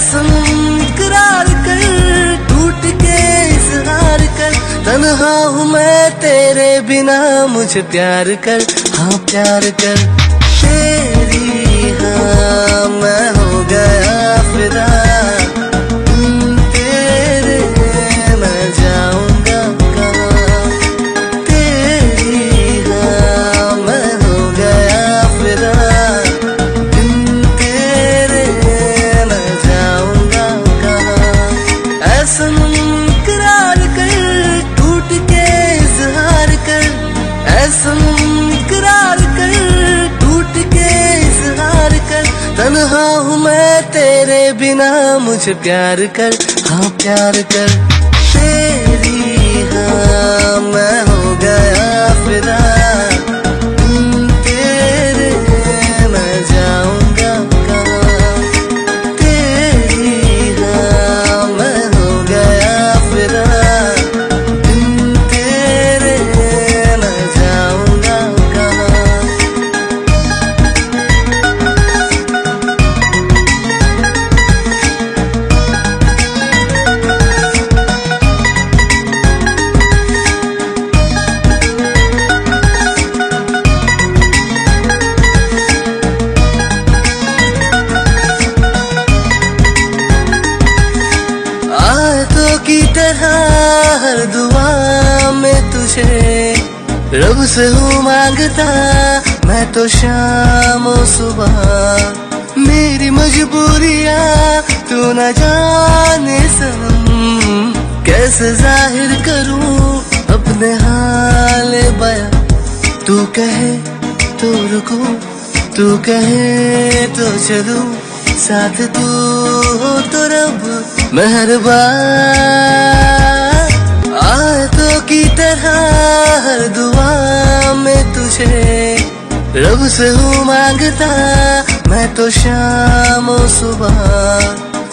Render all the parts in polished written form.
सनम इकरार कर, टूट के इजहार कर, तन्हा हूँ मैं तेरे बिना, मुझे प्यार कर, हाँ प्यार कर। तेरी हाँ मैं हो गया फिदा, तेरे मैं जाऊंगा कहाँ। तेरी हाँ मैं हो गया फिदा, तेरे मैं जाऊंगा कहाँ। ऐसा इकरार कर, टूट के इजहार कर, ऐसा इकरार कर, टूट के इजहार कर, तन्हा हूँ मैं तेरे बिना, मुझे प्यार कर, हाँ प्यार कर। तेरी हाँ मैं हो गया फिदा, तेरे मैं जाऊंगा कहाँ। तेरी हाँ मैं हो गया फिदा, तेरे मैं जाऊंगा कहाँ। आयतों की तरह हर दुआ में तुझे रब से हूँ मांगता, मैं तो शाम और सुबह। मेरी मजबूरियाँ तू न जाने सनम, कैसे जाहिर करूँ अपने हाल बयां। तू कहे तो रुकूं, तू कहे तो चलूं, साथ तू हो तो रब मेहरबान। आयतों की तरह हर दुआ में तुझे रब से हूँ मांगता, मैं तो शाम और सुबह।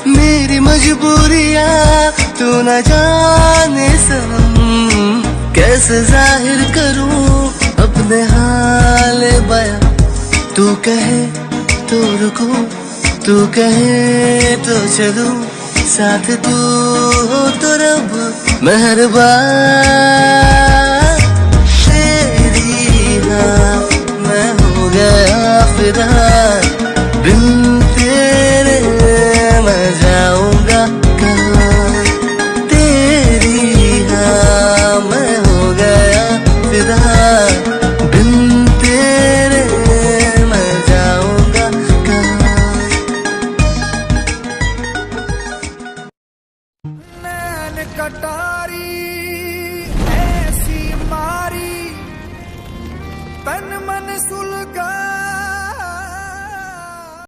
मेरी मजबूरियाँ तू न जाने सनम, कैसे जाहिर करूँ अपने हाल बयां। तू कहे तो रुकूं, तू कहे तो चलूं, साथ तू हो तो रब मेहरबान। तेरी हाँ मैं हो गया फिदा,